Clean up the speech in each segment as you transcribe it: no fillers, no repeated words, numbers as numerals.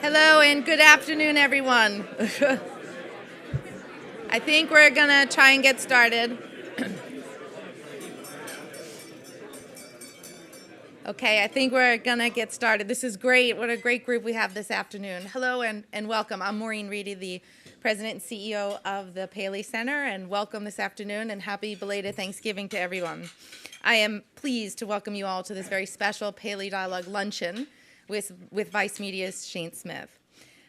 Hello and good afternoon, everyone. I think we're going to try and get started. Okay, I think we're going to get started. This is great. What a great group we have this afternoon. Hello and welcome. I'm Maureen Reedy, the President and CEO of the Paley Center, and welcome this afternoon and happy belated Thanksgiving to everyone. I am pleased to welcome you all to this very special Paley Dialogue luncheon with Vice Media's Shane Smith.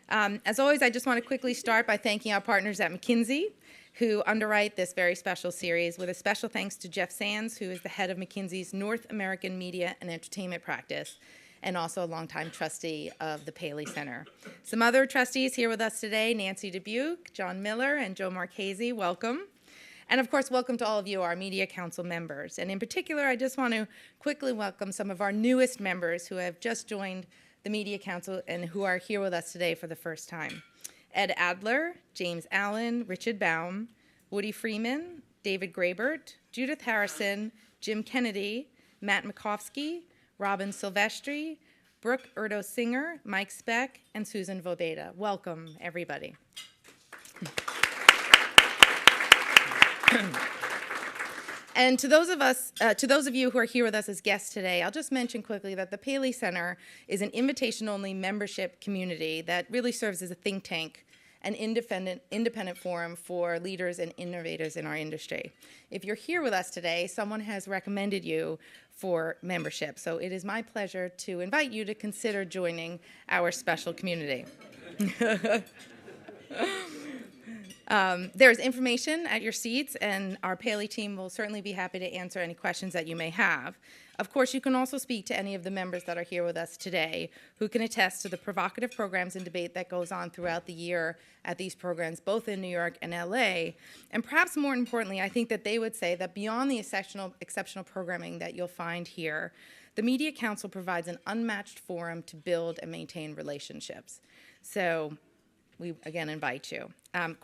As always, I just want to quickly start by thanking our partners at McKinsey, who underwrite this very special series, with a special thanks to Jeff Sands, who is the head of McKinsey's North American Media and Entertainment practice, and also a longtime trustee of the Paley Center. Some other trustees here with us today: Nancy Dubuque, John Miller, and Joe Marchese. Welcome. And of course, welcome to all of you, our Media Council members. And in particular, I just want to quickly welcome some of our newest members who have just joined the Media Council and who are here with us today for the first time. Ed Adler, James Allen, Richard Baum, Woody Freeman, David Graybert, Judith Harrison, Jim Kennedy, Matt Makovsky, Robin Silvestri, Brooke Erdo-Singer, Mike Speck, and Susan Vobeda. Welcome, everybody. And to those of you who are here with us as guests today, I'll just mention quickly that the Paley Center is an invitation-only membership community that really serves as a think tank, an independent forum for leaders and innovators in our industry. If you're here with us today, someone has recommended you for membership, so it is my pleasure to invite you to consider joining our special community. There's information at your seats, and our Paley team will certainly be happy to answer any questions that you may have. Of course, you can also speak to any of the members that are here with us today, who can attest to the provocative programs and debate that goes on throughout the year at these programs, both in New York and LA. And perhaps more importantly, I think that they would say that beyond the exceptional programming that you'll find here, the Media Council provides an unmatched forum to build and maintain relationships. So we again invite you. A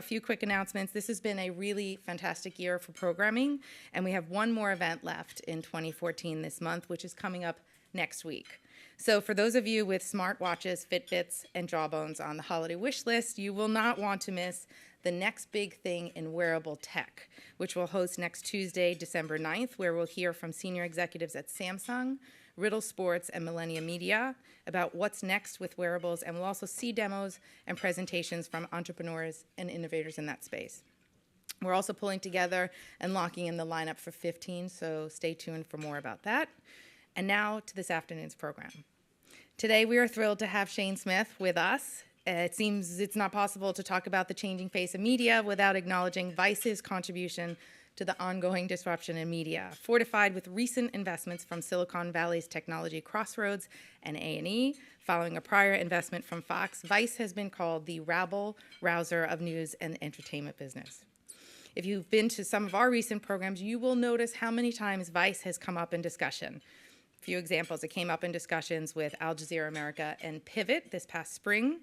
few quick announcements. This has been a really fantastic year for programming, and we have one more event left in 2014 this month, which is coming up next week. So for those of you with smartwatches, Fitbits, and Jawbones on the holiday wish list, you will not want to miss the next big thing in wearable tech, which we'll host next Tuesday, December 9th, where we'll hear from senior executives at Samsung, Riddle Sports, and Millennium Media about what's next with wearables, and we'll also see demos and presentations from entrepreneurs and innovators in that space. We're also pulling together and locking in the lineup for 15, so stay tuned for more about that. And now to this afternoon's program. Today we are thrilled to have Shane Smith with us. It seems it's not possible to talk about the changing face of media without acknowledging Vice's contribution to the ongoing disruption in media. Fortified with recent investments from Silicon Valley's technology crossroads and A&E, following a prior investment from Fox, Vice has been called the rabble-rouser of news and entertainment business. If you've been to some of our recent programs, you will notice how many times Vice has come up in discussion. A few examples: it came up in discussions with Al Jazeera America and Pivot this past spring,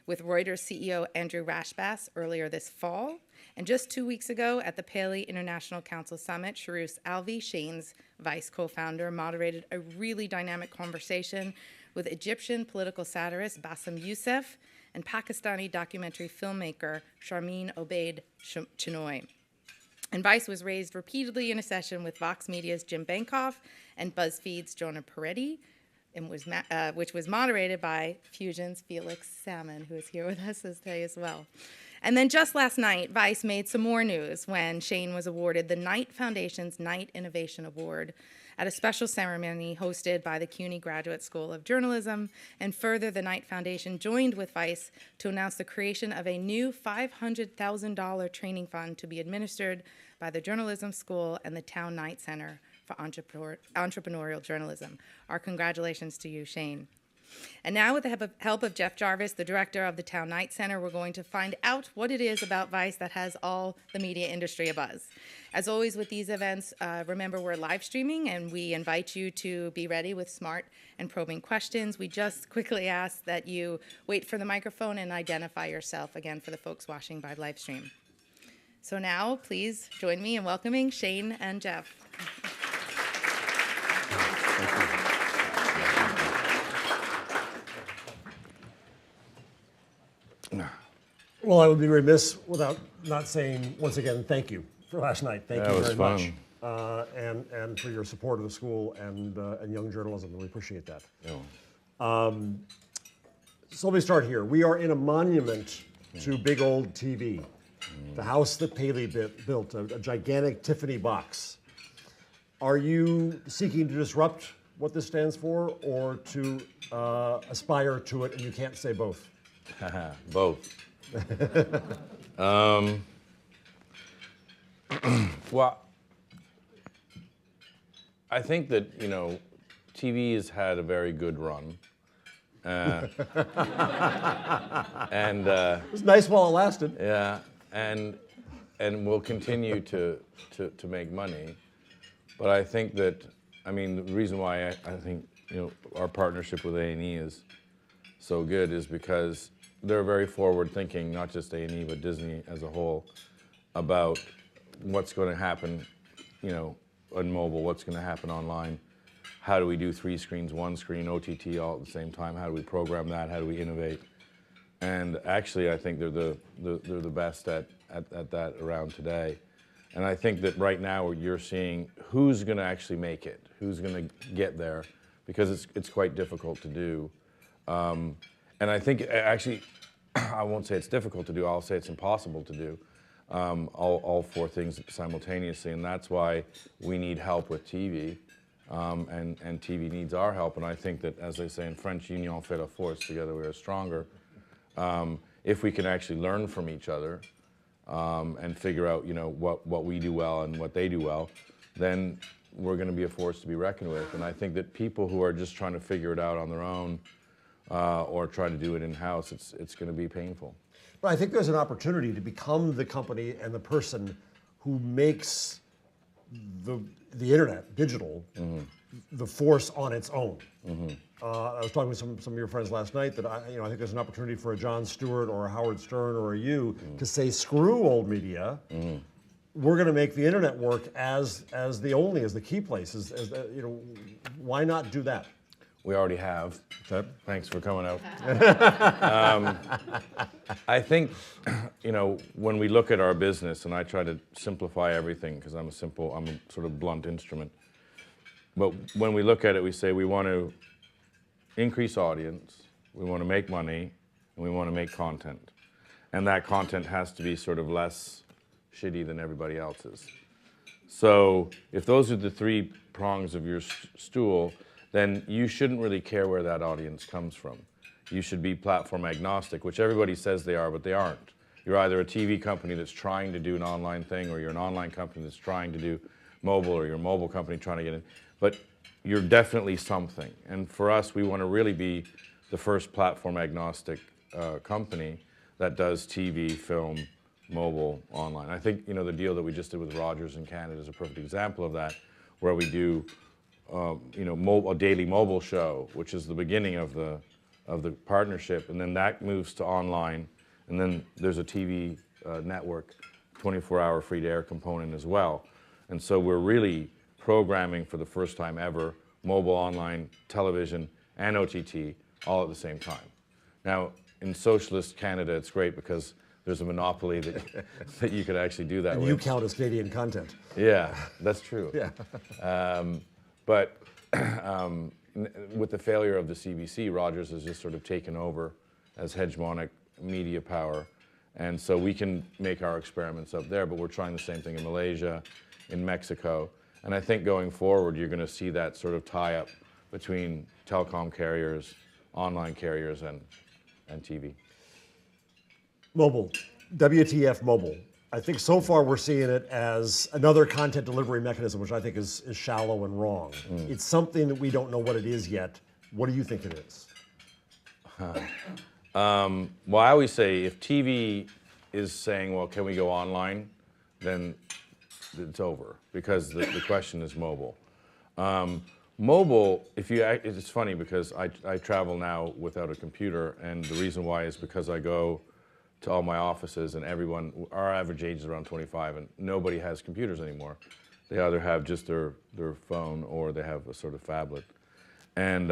with Reuters CEO Andrew Rashbass earlier this fall, and just 2 weeks ago at the Paley International Council Summit, Sharus Alvi, Shane's Vice co-founder, moderated a really dynamic conversation with Egyptian political satirist Bassem Youssef and Pakistani documentary filmmaker Sharmeen Obaid Chinoy. And Vice was raised repeatedly in a session with Vox Media's Jim Bankoff and BuzzFeed's Jonah Peretti, and which was moderated by Fusion's Felix Salmon, who is here with us today as well. And then just last night, Vice made some more news when Shane was awarded the Knight Foundation's Knight Innovation Award at a special ceremony hosted by the CUNY Graduate School of Journalism. And further, the Knight Foundation joined with Vice to announce the creation of a new $500,000 training fund to be administered by the Journalism School and the Town Knight Center for Entrepreneurial Journalism. Our congratulations to you, Shane. And now, with the help of Jeff Jarvis, the director of the Town Knight Center, we're going to find out what it is about Vice that has all the media industry abuzz. As always with these events, remember we're live streaming, and we invite you to be ready with smart and probing questions. We just quickly ask that you wait for the microphone and identify yourself, again, for the folks watching by live stream. So now, please join me in welcoming Shane and Jeff. Well, I would be remiss without not saying once again thank you for last night. Thank you very much, and for your support of the school and young journalism. We appreciate that. Yeah. So let me start here. We are in a monument to big old TV, the house that Paley built, a gigantic Tiffany box. Are you seeking to disrupt what this stands for, or to aspire to it, and you can't say both? Both. Well, I think that, you know, TV has had a very good run. And It was nice while it lasted. yeah, and we'll continue to make money. But I think that, I mean, the reason why I think, you know, our partnership with A&E is so good is because they're very forward-thinking, not just A&E, but Disney as a whole, about what's going to happen, you know, on mobile, what's going to happen online. How do we do 3 screens, 1 screen, OTT all at the same time? How do we program that? How do we innovate? And actually, I think they're the best at that around today. And I think that right now you're seeing who's going to actually make it, who's going to get there, because it's quite difficult to do. And I think actually, I won't say it's difficult to do, I'll say it's impossible to do, all 4 things simultaneously. And that's why we need help with TV, and TV needs our help. And I think that, as they say in French, union fait la force, together we are stronger. If we can actually learn from each other, and figure out, you know, what we do well and what they do well, then we're going to be a force to be reckoned with. And I think that people who are just trying to figure it out on their own, or try to do it in-house, it's going to be painful. But I think there's an opportunity to become the company and the person who makes the internet, digital, the force on its own. I was talking with some of your friends last night that I think there's an opportunity for a Jon Stewart or a Howard Stern or a you to say, screw old media. We're going to make the internet work as the key place. Why not do that? We already have. Okay. Thanks for coming out. I think, you know, when we look at our business, and I try to simplify everything because I'm a sort of blunt instrument. But when we look at it, we say we want to increase audience, we want to make money, and we want to make content. And that content has to be sort of less shitty than everybody else's. So if those are the 3 prongs of your stool, then you shouldn't really care where that audience comes from. You should be platform agnostic, which everybody says they are, but they aren't. You're either a TV company that's trying to do an online thing, or you're an online company that's trying to do mobile, or you're a mobile company trying to get in. But you're definitely something. And for us, we want to really be the first platform agnostic company that does TV, film, mobile, online. I think, you know, the deal that we just did with Rogers in Canada is a perfect example of that, where we do a daily mobile show, which is the beginning of the partnership, and then that moves to online, and then there's a TV network, 24-hour free-to-air component as well. And so we're really programming for the first time ever mobile, online, television, and OTT all at the same time. Now, in socialist Canada, it's great because there's a monopoly that you could actually do that and with. You count as Canadian content. Yeah, that's true. Yeah. But with the failure of the CBC, Rogers has just sort of taken over as hegemonic media power. And so we can make our experiments up there, but we're trying the same thing in Malaysia, in Mexico. And I think going forward, you're going to see that sort of tie-up between telecom carriers, online carriers, and TV. Mobile, WTF mobile. I think so far we're seeing it as another content delivery mechanism, which I think is shallow and wrong. It's something that we don't know what it is yet. What do you think it is? Well, I always say if TV is saying, well, can we go online, then it's over, because the question is mobile. Mobile, it's funny because I travel now without a computer, and the reason why is because I go to all my offices, and our average age is around 25, and nobody has computers anymore. They either have just their phone, or they have a sort of phablet. And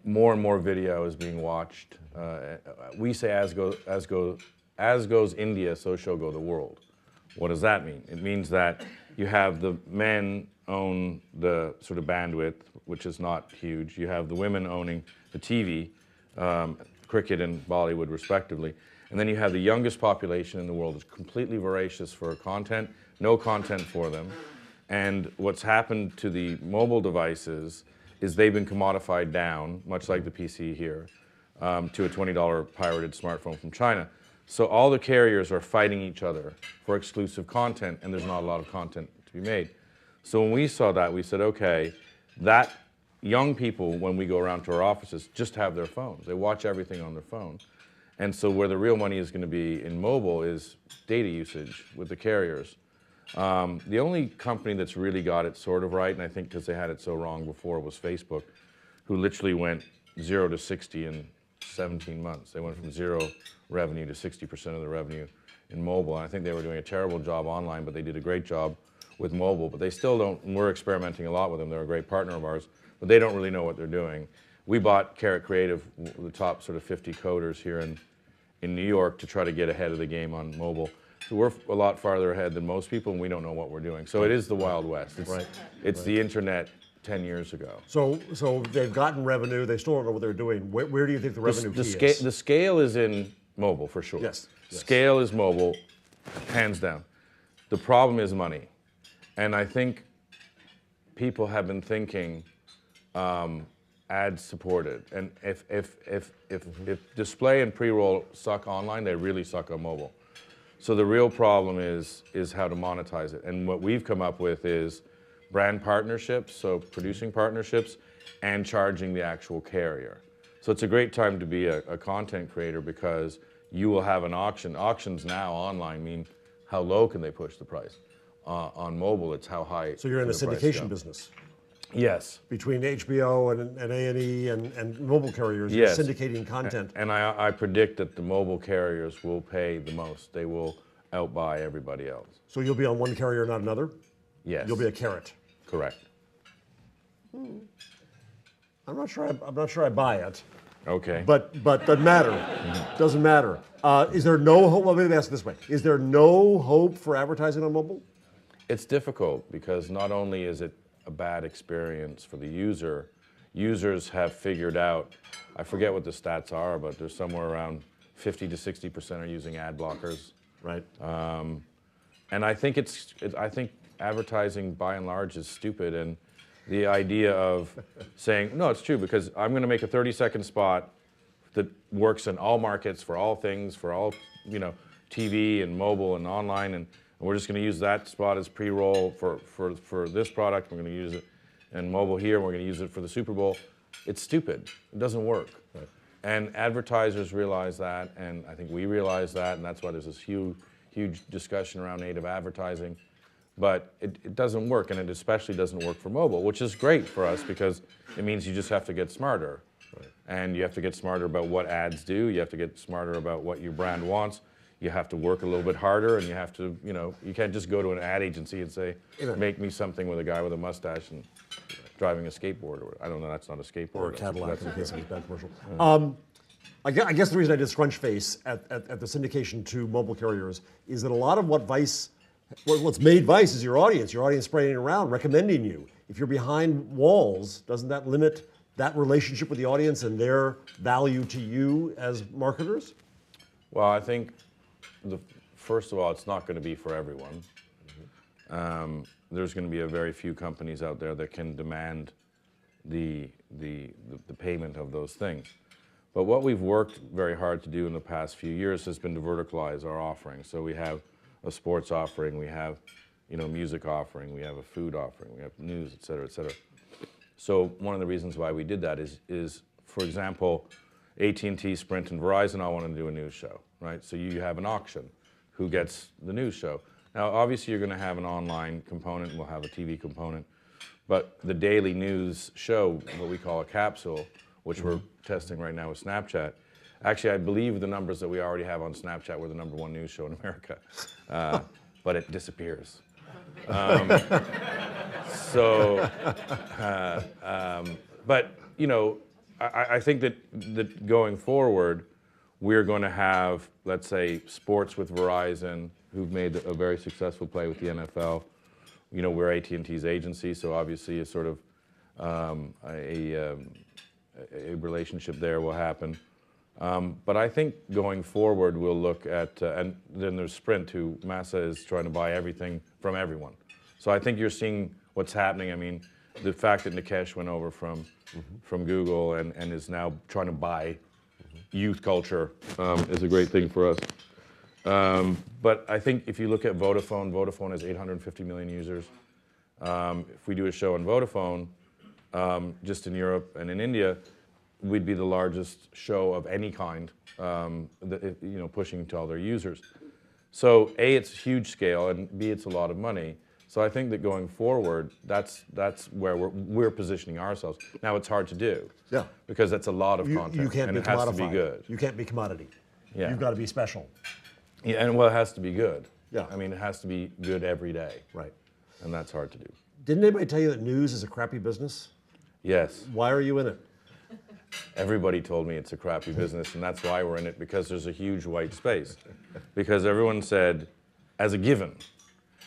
more and more video is being watched. We say as goes India, so shall go the world. What does that mean? It means that you have the men own the sort of bandwidth, which is not huge. You have the women owning the TV, cricket and Bollywood respectively. And then you have the youngest population in the world is completely voracious for content, no content for them. And what's happened to the mobile devices is they've been commodified down, much like the PC here, to a $20 pirated smartphone from China. So all the carriers are fighting each other for exclusive content, and there's not a lot of content to be made. So when we saw that, we said, okay, that young people, when we go around to our offices, just have their phones. They watch everything on their phone. And so where the real money is going to be in mobile is data usage with the carriers. The only company that's really got it sort of right, and I think because they had it so wrong before, was Facebook, who literally went 0 to 60 in 17 months. They went from 0 revenue to 60% of the revenue in mobile. And I think they were doing a terrible job online, but they did a great job with mobile. But they still don't, and we're experimenting a lot with them. They're a great partner of ours, but they don't really know what they're doing. We bought Carrot Creative, the top sort of 50 coders here in New York, to try to get ahead of the game on mobile. So we're a lot farther ahead than most people, and we don't know what we're doing. So it is the Wild West. It's the internet 10 years ago. So they've gotten revenue. They still don't know what they're doing. Where do you think the revenue key is? The scale is in mobile, for sure. Yes. Scale is mobile, hands down. The problem is money. And I think people have been thinking ad supported. And if display and pre-roll suck online, they really suck on mobile. So the real problem is how to monetize it. And what we've come up with is brand partnerships, so producing partnerships, and charging the actual carrier. So it's a great time to be a content creator because you will have an auction. Auctions now online mean how low can they push the price. On mobile, it's how high. So you're in the syndication business. Yes. Between HBO and A&E and mobile carriers, Yes. you're syndicating content. And I predict that the mobile carriers will pay the most. They will outbuy everybody else. So you'll be on one carrier, not another? Yes. You'll be a carrot. Correct. I'm not sure I buy it. Okay. But doesn't matter. Doesn't matter. Is there no hope? Well, let me ask it this way: is there no hope for advertising on mobile? It's difficult because not only is it a bad experience for the user, users have figured out, I forget what the stats are, but there's somewhere around 50 to 60% are using ad blockers. Right. And I think I think advertising by and large is stupid, and the idea of saying, no, it's true, because I'm going to make a 30-second spot that works in all markets, for all things, for all, TV and mobile and online, and we're just going to use that spot as pre-roll for this product. We're going to use it in mobile here, and we're going to use it for the Super Bowl. It's stupid. It doesn't work. Right. And advertisers realize that, and I think we realize that, and that's why there's this huge discussion around native advertising. But it doesn't work, and it especially doesn't work for mobile, which is great for us because it means you just have to get smarter. Right. And you have to get smarter about what ads do. You have to get smarter about what your brand wants. You have to work a little bit harder, and you have to, you can't just go to an ad agency and say, make me something with a guy with a mustache and driving a skateboard. Or I don't know, that's not a skateboard. Or a Cadillac in case it was a bad commercial. I guess the reason I did Scrunch Face at the syndication to mobile carriers is that a lot of what's made Vice is your audience spraying around, recommending you. If you're behind walls, doesn't that limit that relationship with the audience and their value to you as marketers? Well, I think, first of all, it's not going to be for everyone. There's going to be a very few companies out there that can demand the payment of those things. But what we've worked very hard to do in the past few years has been to verticalize our offering. So we have a sports offering, we have music offering, we have a food offering, we have news, et cetera, et cetera. So one of the reasons why we did that is for example, AT&T, Sprint, and Verizon all want to do a news show, right? So you have an auction. Who gets the news show? Now, obviously, you're going to have an online component, and we'll have a TV component. But the daily news show, what we call a capsule, which we're testing right now with Snapchat, actually, I believe the numbers that we already have on Snapchat were the #1 news show in America. But it disappears. But, I think that going forward, we're going to have, let's say, sports with Verizon, who've made a very successful play with the NFL. You know, we're AT&T's agency, so obviously a sort of a relationship there will happen. But I think going forward, we'll look at, and then there's Sprint, who Massa is trying to buy everything from everyone. So I think you're seeing what's happening. I mean, the fact that Nikesh went over from Google and is now trying to buy youth culture is a great thing for us. But I think if you look at Vodafone has 850 million users. If we do a show on Vodafone, just in Europe and in India, we'd be the largest show of any kind, pushing to all their users. So A, it's huge scale, and B, it's a lot of money. So I think that going forward, that's where we're positioning ourselves. Now it's hard to do, because that's a lot of content, you can't and be it has to be commodified. good. You can't be commodity. Yeah. You've got to be special. Yeah, and well, it has to be good. Yeah. I mean, it has to be good every day. Right. And that's hard to do. Didn't anybody tell you that news is a crappy business? Yes. Why are you in it? Everybody told me it's a crappy business, and that's why we're in it, because there's a huge white space. Because everyone said, as a given,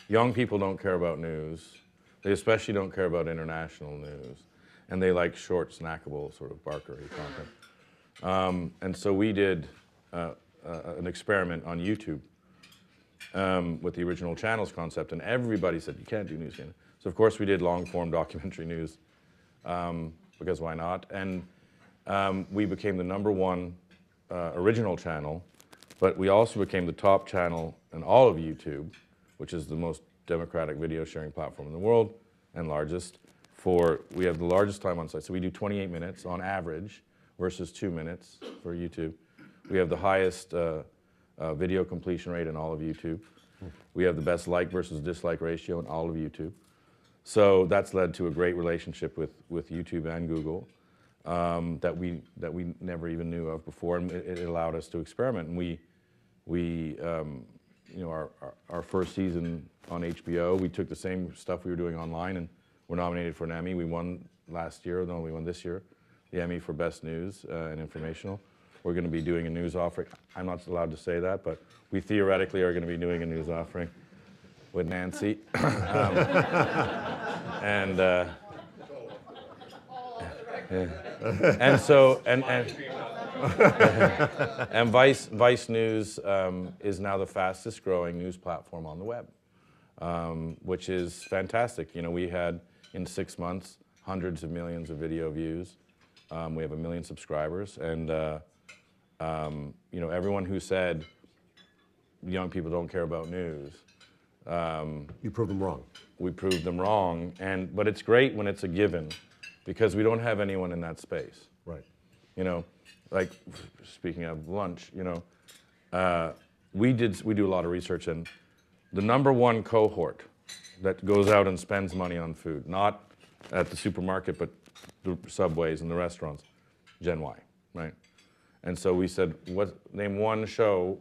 young people don't care about news. They especially don't care about international news. And they like short, snackable, sort of barkery content. And so we did an experiment on YouTube with the original channels concept, and everybody said, you can't do news again. So of course we did long-form documentary news, because why not? And we became the #1 original channel, but we also became the top channel in all of YouTube, which is the most democratic video sharing platform in the world and largest. We have the largest time on site, so we do 28 minutes on average versus 2 minutes for YouTube. We have the highest video completion rate in all of YouTube. We have the best like versus dislike ratio in all of YouTube. So that's led to a great relationship with YouTube and Google that we never even knew of before, and it allowed us to experiment. And our first season on HBO, we took the same stuff we were doing online, and we're nominated for an Emmy. We won last year, no, we won this year, the Emmy for Best News and Informational. We're going to be doing a news offering. I'm not allowed to say that, but we theoretically are going to be doing a news offering with Nancy. And Vice News is now the fastest growing news platform on the web, which is fantastic. You know, we had in 6 months hundreds of millions of video views. We have 1 million subscribers, and everyone who said young people don't care about news, You proved them wrong. we proved them wrong. But it's great when it's a given, because we don't have anyone in that space. Right. You know, like speaking of lunch, we do a lot of research, and the #1 cohort that goes out and spends money on food, not at the supermarket, but the subways and the restaurants, Gen Y, right? And so we said, name one show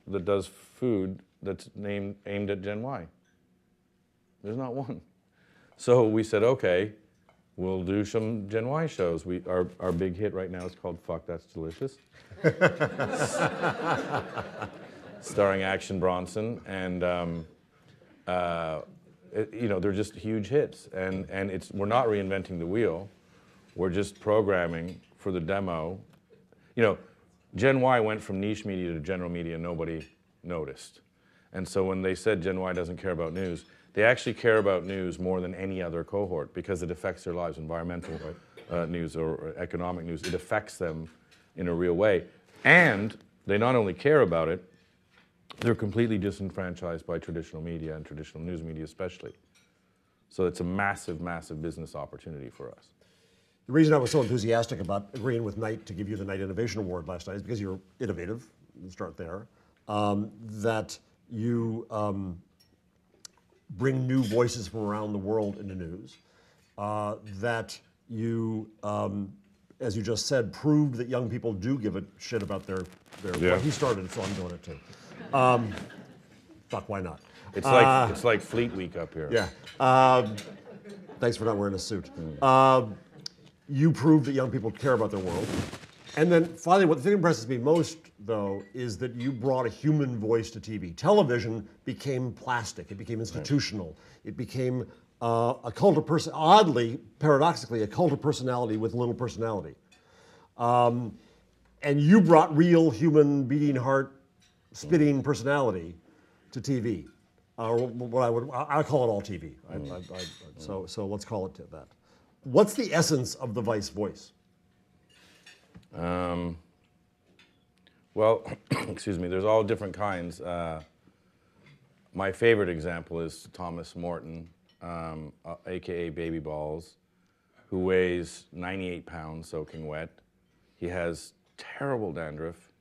that does food that's aimed at Gen Y. There's not one. So we said, okay, we'll do some Gen Y shows. Our big hit right now is called Fuck, That's Delicious. Starring Action Bronson, and they're just huge hits. And we're not reinventing the wheel. We're just programming for the demo. You know, Gen Y went from niche media to general media, and nobody noticed. And so when they said Gen Y doesn't care about news, they actually care about news more than any other cohort, because it affects their lives, environmental news or economic news. It affects them in a real way. And they not only care about it, they're completely disenfranchised by traditional media and traditional news media especially. So it's a massive, massive business opportunity for us. The reason I was so enthusiastic about agreeing with Knight to give you the Knight Innovation Award last night is because you're innovative, let's start there, that you bring new voices from around the world into news, that you, as you just said, proved that young people do give a shit about their Yeah. well, he started it, so I'm doing it too. Fuck, why not? It's like Fleet Week up here. Yeah. Thanks for not wearing a suit. You prove that young people care about their world. And then finally, what the thing that impresses me most, though, is that you brought a human voice to TV. Television became plastic. It became institutional. It became a cult of person. Oddly, paradoxically, a cult of personality with little personality. And you brought real human beating heart, spitting personality to TV. Or what I call it all TV. So let's call it that. What's the essence of the Vice voice? Well, excuse me, there's all different kinds. My favorite example is Thomas Morton, AKA Baby Balls, who weighs 98 pounds soaking wet. He has terrible dandruff,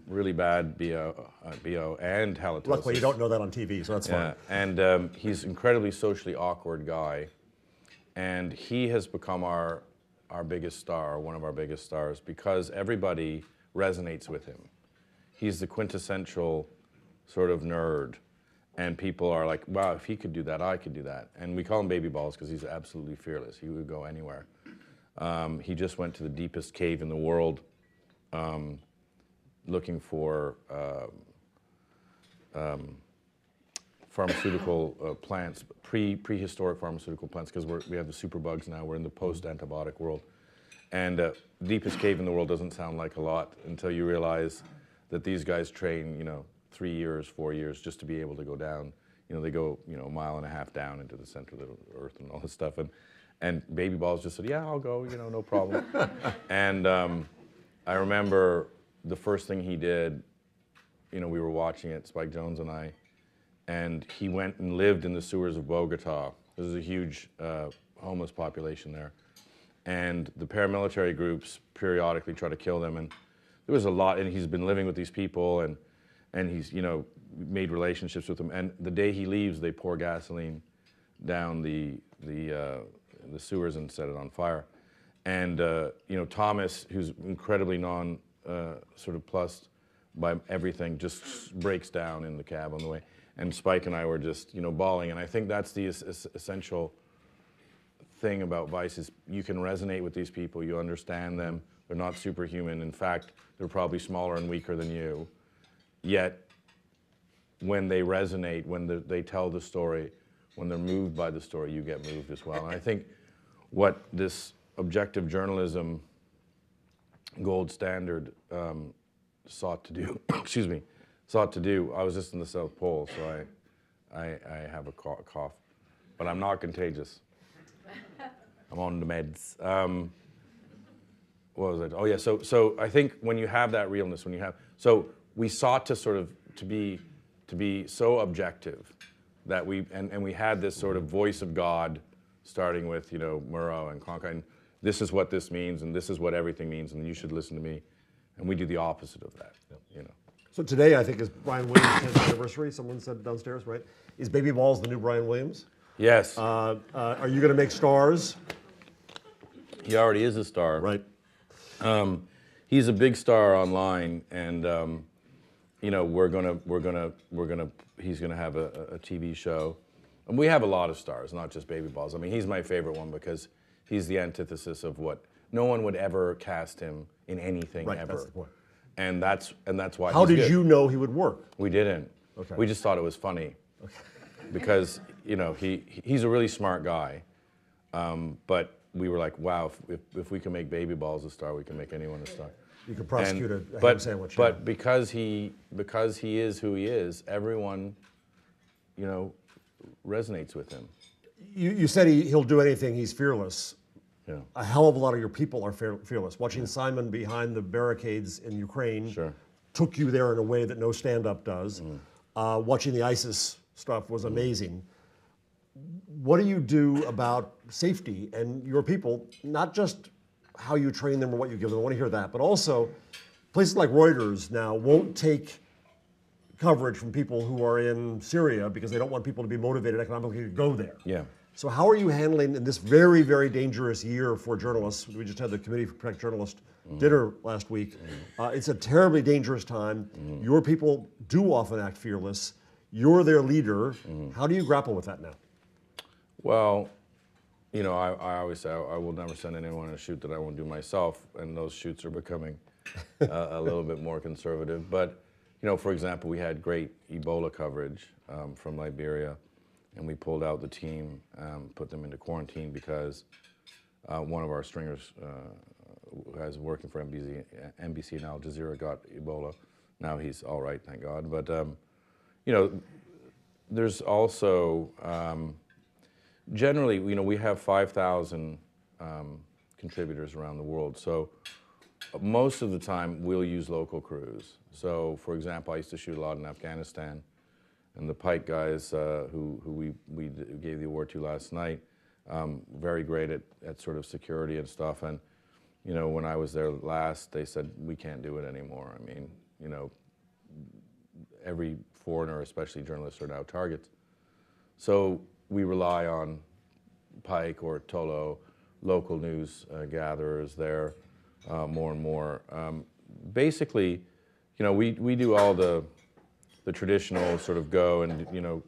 really bad BO and halitosis. Luckily, you don't know that on TV, so that's fine. And he's an incredibly socially awkward guy. And he has become our biggest star, one of our biggest stars, because everybody resonates with him. He's the quintessential sort of nerd. And people are like, wow, if he could do that, I could do that. And we call him Baby Balls because he's absolutely fearless. He would go anywhere. He just went to the deepest cave in the world looking for pharmaceutical plants, prehistoric pharmaceutical plants, because we have the superbugs now. We're in the post-antibiotic world. And deepest cave in the world doesn't sound like a lot until you realize that these guys train, 3 years, 4 years just to be able to go down. They go, a mile and a half down into the center of the earth and all this stuff. And Baby Balls just said, yeah, I'll go, no problem. And I remember the first thing he did, we were watching it, Spike Jonze and I, and he went and lived in the sewers of Bogota. There's a huge homeless population there. And the paramilitary groups periodically try to kill them. And there was a lot, and he's been living with these people, and he's, made relationships with them. And the day he leaves, they pour gasoline down the sewers and set it on fire. And, Thomas, who's incredibly sort of plussed by everything, just breaks down in the cab on the way. And Spike and I were just, bawling. And I think that's the essential thing about Vice is you can resonate with these people, you understand them, they're not superhuman. In fact, they're probably smaller and weaker than you. Yet, when they resonate, when they tell the story, when they're moved by the story, you get moved as well. And I think what this objective journalism gold standard sought to do, I was just in the South Pole, so I have a cough, but I'm not contagious. I'm on the meds. What was it? Oh yeah, so I think when you have that realness, so we sought to sort of to be so objective that we had this sort of voice of God, starting with Murrow and Cronkite. This is what this means, and this is what everything means, and you should listen to me. And we do the opposite of that. So today, I think, is Brian Williams' 10th anniversary. Someone said downstairs, right? Is Baby Balls the new Brian Williams? Yes. Are you going to make stars? He already is a star. Right. He's a big star online, and he's gonna have a TV show, and we have a lot of stars, not just Baby Balls. I mean, he's my favorite one because he's the antithesis of what no one would ever cast him in anything Right, ever. that's the point. And that's why. How he's did good. you know he would work? We didn't. Okay. We just thought it was funny. Okay. Because he's a really smart guy, but we were like, wow, if we can make Baby Balls a star, we can make anyone a star. You could prosecute a ham but, sandwich. But because he is who he is, everyone, resonates with him. You said he'll do anything. He's fearless. Yeah. A hell of a lot of your people are fearless. Watching Simon behind the barricades in Ukraine took you there in a way that no stand-up does. Watching the ISIS stuff was amazing. What do you do about safety and your people, not just how you train them or what you give them, I want to hear that, but also places like Reuters now won't take coverage from people who are in Syria because they don't want people to be motivated economically to go there. Yeah. So how are you handling in this very, very dangerous year for journalists? We just had the Committee for Protect Journalists dinner last week. It's a terribly dangerous time. Your people do often act fearless. You're their leader. How do you grapple with that now? Well, you know, I always say I will never send anyone on a shoot that I won't do myself, and those shoots are becoming a little bit more conservative. But, you know, for example, we had great Ebola coverage from Liberia, and we pulled out the team, put them into quarantine because one of our stringers who was working for NBC and Al Jazeera got Ebola. Now he's all right, thank God. But, you know, there's also, generally, you know, we have 5,000 contributors around the world. So most of the time, we'll use local crews. So, for example, I used to shoot a lot in Afghanistan, and the Pike guys who we gave the award to last night, very great at sort of security and stuff. And, you know, when I was there last, they said, we can't do it anymore. I mean, you know, every foreigner, especially journalists, are now targets. So we rely on Pike or Tolo, local news gatherers there more and more. Basically, you know, we do all the traditional sort of go and, you know,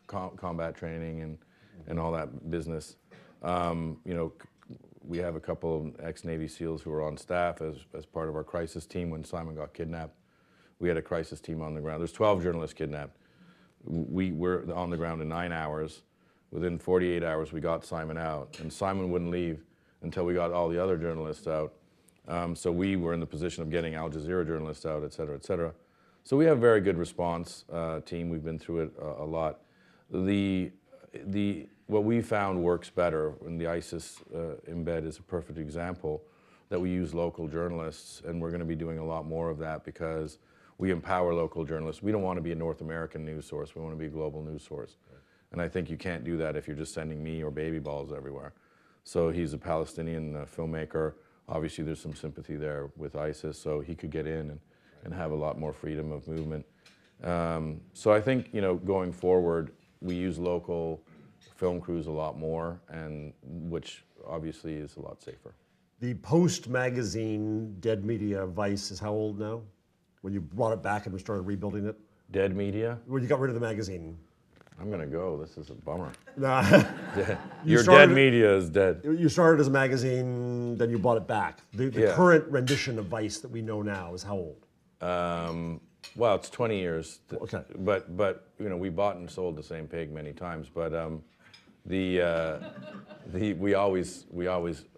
combat training and all that business. You know, we have a couple of ex-Navy SEALs who are on staff as part of our crisis team when Simon got kidnapped. We had a crisis team on the ground. There's 12 journalists kidnapped. We were on the ground in 9 hours. Within 48 hours, we got Simon out. And Simon wouldn't leave until we got all the other journalists out. So we were in the position of getting Al Jazeera journalists out, et cetera, et cetera. So we have a very good response team. We've been through it a lot. What we found works better, and the ISIS embed is a perfect example, that we use local journalists, and we're going to be doing a lot more of that because we empower local journalists. We don't want to be a North American news source. We want to be a global news source. Right. And I think you can't do that if you're just sending me or baby balls everywhere. So he's a Palestinian filmmaker. Obviously, there's some sympathy there with ISIS, so he could get in and have a lot more freedom of movement. So I think, you know, going forward, we use local film crews a lot more, and which obviously is a lot safer. The post-magazine Dead Media Vice is how old now? When you brought it back and we started rebuilding it? Dead Media? When you got rid of the magazine. I'm gonna go. This is a bummer. Nah. Your Dead Media is dead. You started as a magazine, then you bought it back. The current rendition of Vice that we know now is how old? Well, it's 20 years. Okay. But you know, we bought and sold the same pig many times. But we always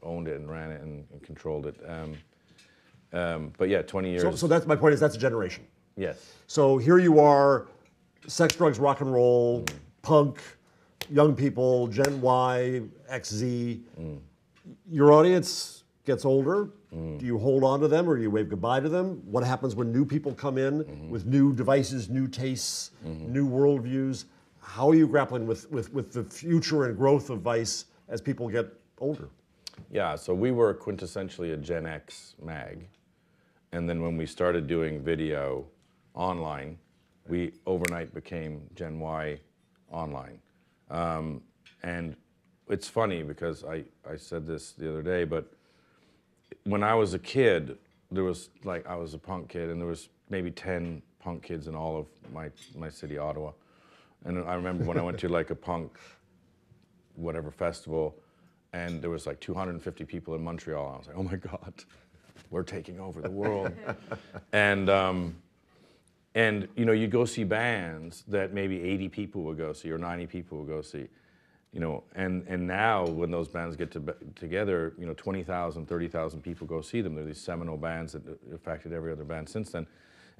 owned it and ran it and controlled it. But yeah, 20 years. So that's my point. Is that's a generation. Yes. So here you are, sex, drugs, rock and roll, punk, young people, Gen Y, XZ. Your audience gets older. Do you hold on to them or do you wave goodbye to them? What happens when new people come in with new devices, new tastes, new worldviews? How are you grappling with the future and growth of Vice as people get older? Yeah, so we were quintessentially a Gen X mag. And then when we started doing video online, we overnight became Gen Y online. And it's funny because I said this the other day, but when I was a kid, there was like, I was a punk kid and there was maybe 10 punk kids in all of my city, Ottawa. And I remember when I went to like a punk, whatever festival, and there was like 250 people in Montreal. I was like, oh my God, we're taking over the world. And you know, you go see bands that maybe 80 people would go see or 90 people would go see. You know, and now when those bands get together, you know, 20,000, 30,000 people go see them. They're these seminal bands that affected every other band since then.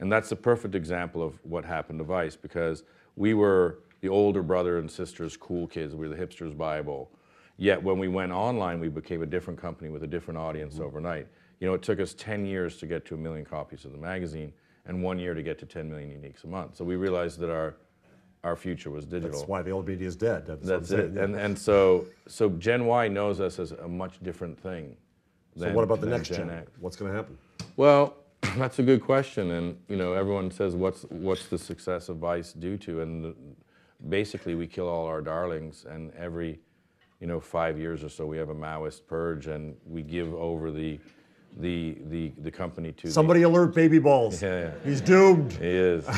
And that's a perfect example of what happened to Vice, because we were the older brother and sisters, cool kids. We were the hipsters' Bible. Yet when we went online, we became a different company with a different audience overnight. You know, it took us 10 years to get to 1 million copies of the magazine and 1 year to get to 10 million uniques a month. So we realized that our future was digital. That's why the old media is dead. That's it. And so Gen Y knows us as a much different thing. So what about the next gen? What's going to happen? Well, that's a good question. And you know, everyone says, what's the success of Vice due to? And basically, we kill all our darlings, and every 5 years or so, we have a Maoist purge, and we give over the company to somebody alert Baby Balls. Yeah. He's doomed. He is.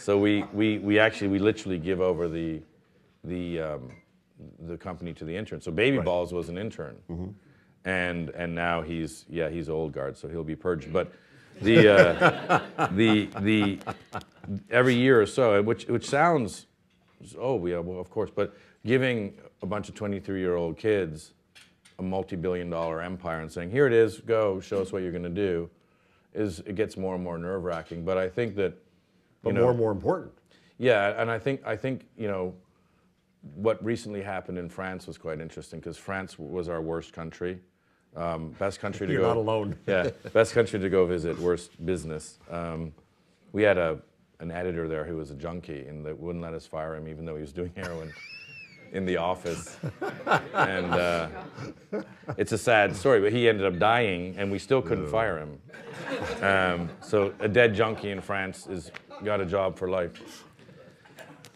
So we literally give over the the company to the intern. So Baby Balls was an intern, and now he's old guard, so he'll be purged. But the every year or so, which sounds, oh yeah, well of course, but giving a bunch of 23-year-old kids a multi-billion-dollar empire and saying, here it is, go, show us what you're going to do, it gets more and more nerve-wracking. But I think that, more and more important. Yeah, and I think what recently happened in France was quite interesting, because France was our worst country, best country to You're go. not alone. Yeah, best country to go visit, worst business. We had an editor there who was a junkie, and they wouldn't let us fire him even though he was doing heroin in the office. And it's a sad story, but he ended up dying, and we still couldn't fire him. So a dead junkie in France got a job for life.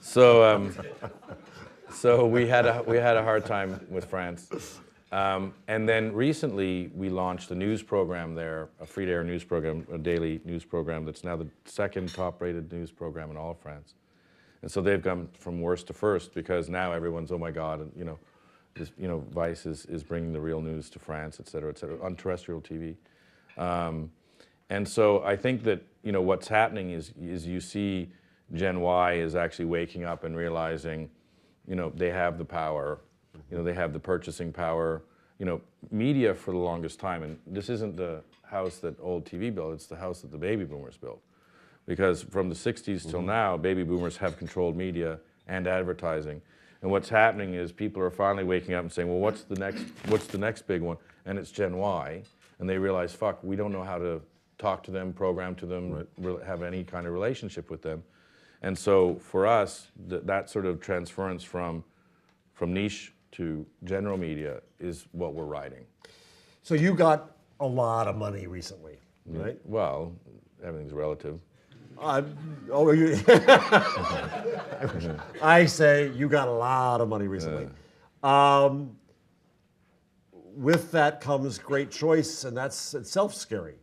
So we had a hard time with France. And then recently we launched a news program there, a free-to-air news program, a daily news program that's now the second top-rated news program in all of France. And so they've gone from worst to first, because now everyone's, oh my God, Vice is bringing the real news to France, et cetera, on terrestrial TV. And so I think that what's happening is you see Gen Y is actually waking up and realizing, they have the power, they have the purchasing power. Media for the longest time, and this isn't the house that old TV built, it's the house that the baby boomers built. Because from the 60s till now, baby boomers have controlled media and advertising. And what's happening is people are finally waking up and saying, well, what's the next big one? And it's Gen Y. And they realize, fuck, we don't know how to talk to them, program to them, have any kind of relationship with them. And so for us, that sort of transference from niche to general media is what we're riding. So you got a lot of money recently, right? Well, everything's relative. I say you got a lot of money recently. With that comes great choice, and that's itself scary.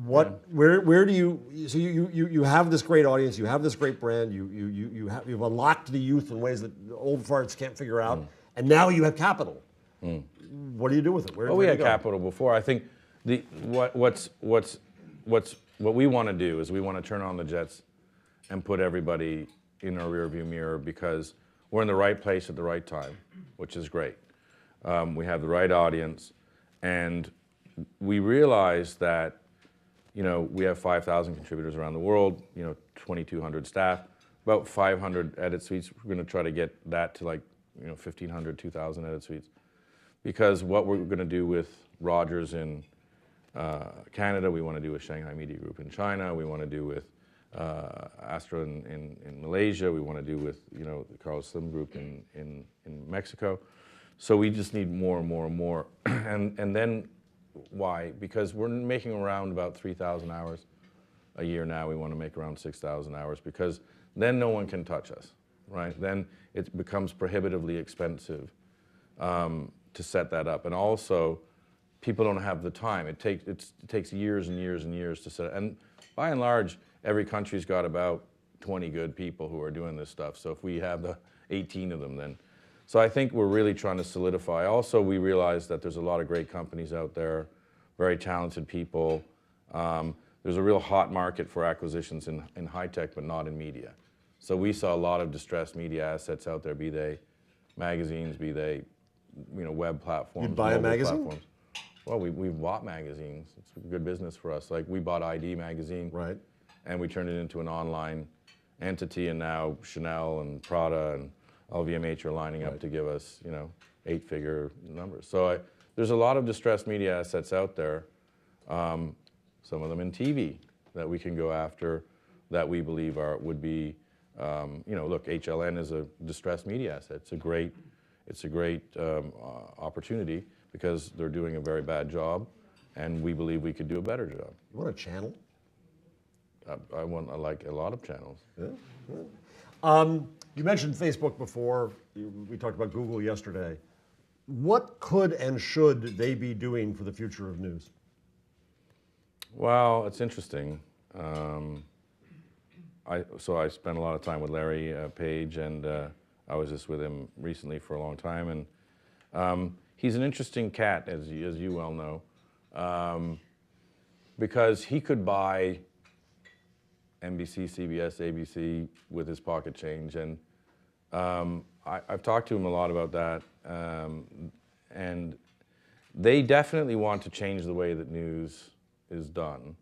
Where do you? So you have this great audience, you have this great brand, you've unlocked the youth in ways that old farts can't figure out, and now you have capital. What do you do with it? We had capital before. I think what we want to do is we want to turn on the jets and put everybody in our rearview mirror, because we're in the right place at the right time, which is great. We have the right audience, and we realize that we have 5,000 contributors around the world, 2,200 staff, about 500 edit suites. We're going to try to get that to 1,500, 2,000 edit suites, because what we're going to do with Rogers in Canada, we want to do with Shanghai Media Group in China, we want to do with Astra in Malaysia, we want to do with the Carlos Slim Group in Mexico. So we just need more and more and more. and then why? Because we're making around about 3,000 hours a year now. We want to make around 6,000 hours, because then no one can touch us, right? Then it becomes prohibitively expensive to set that up. And also, people don't have the time. It takes years and years and years to set it. And by and large, every country's got about 20 good people who are doing this stuff. So if we have the 18 of them, then. So I think we're really trying to solidify. Also, we realize that there's a lot of great companies out there, very talented people. There's a real hot market for acquisitions in high tech, but not in media. So we saw a lot of distressed media assets out there, be they magazines, be they web platforms. You'd buy a magazine? Platforms. Well, we've bought magazines. It's a good business for us. Like we bought ID magazine, right? And we turned it into an online entity, and now Chanel and Prada and LVMH are lining up to give us, 8-figure numbers. So there's a lot of distressed media assets out there, some of them in TV that we can go after, that we believe would be, look, HLN is a distressed media asset. It's a great opportunity, because they're doing a very bad job, and we believe we could do a better job. You want a channel? I like a lot of channels. Yeah. You mentioned Facebook before. We talked about Google yesterday. What could and should they be doing for the future of news? Well, it's interesting. I spent a lot of time with Larry Page, and I was just with him recently for a long time, and he's an interesting cat, as you well know, because he could buy NBC, CBS, ABC with his pocket change, and I've talked to him a lot about that, and they definitely want to change the way that news is done.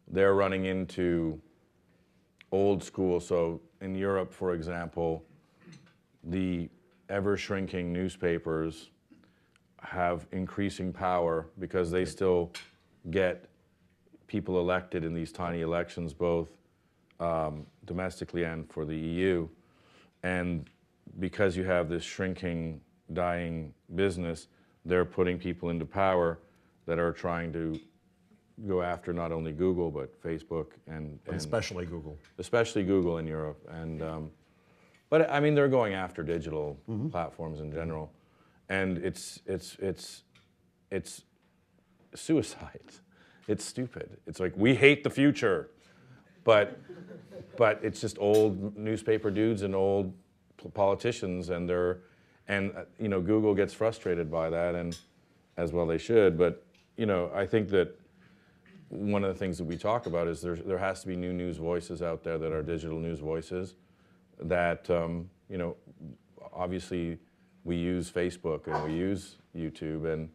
They're running into old school. So in Europe, for example, the ever-shrinking newspapers have increasing power because they still get people elected in these tiny elections, both domestically and for the EU. And because you have this shrinking, dying business, they're putting people into power that are trying to go after not only Google, but Facebook and especially Google. Especially Google in Europe. And, but I mean, they're going after digital platforms in general. And it's suicide. It's stupid. It's like, we hate the future. But it's just old newspaper dudes and old politicians, and you know, Google gets frustrated by that, and as well they should. But you know, I think that one of the things that we talk about is there has to be new news voices out there that are digital news voices. That you know, obviously we use Facebook and we use YouTube,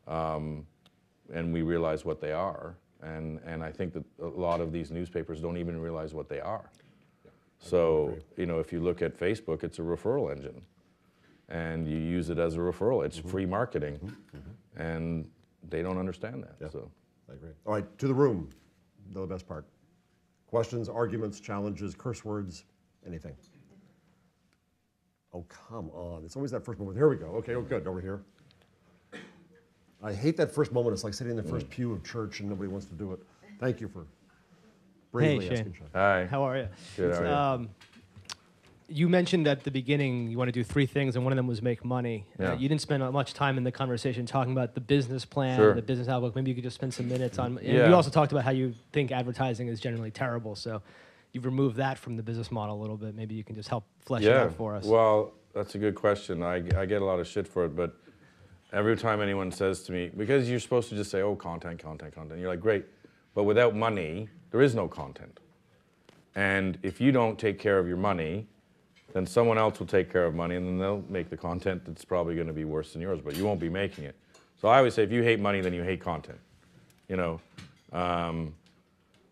and we realize what they are. And I think that a lot of these newspapers don't even realize what they are. So, you know, if you look at Facebook, it's a referral engine. And you use it as a referral. It's free marketing. And they don't understand that. Yeah, So I agree. All right, to the room, the best part. Questions, arguments, challenges, curse words, anything. Oh, come on. It's always that first moment. Here we go. Okay, oh, good, over here. I hate that first moment. It's like sitting in the first pew of church and nobody wants to do it. Thank you for bravely Hey, asking Shane. Sean. hi. How are you? Good, how are you? You mentioned at the beginning you want to do three things, and one of them was make money. Yeah. You didn't spend much time in the conversation talking about the business plan, Sure. the business outlook. Maybe you could just spend some minutes on. And Yeah. you also talked about how you think advertising is generally terrible. So you've removed that from the business model a little bit. Maybe you can just help flesh it out for us. Well, that's a good question. I get a lot of shit for it, but every time anyone says to me, because you're supposed to just say, oh, content, content, content. You're like, great. But without money, there is no content. And if you don't take care of your money, then someone else will take care of money, and then they'll make the content that's probably going to be worse than yours, but you won't be making it. So I always say, if you hate money, then you hate content. You know,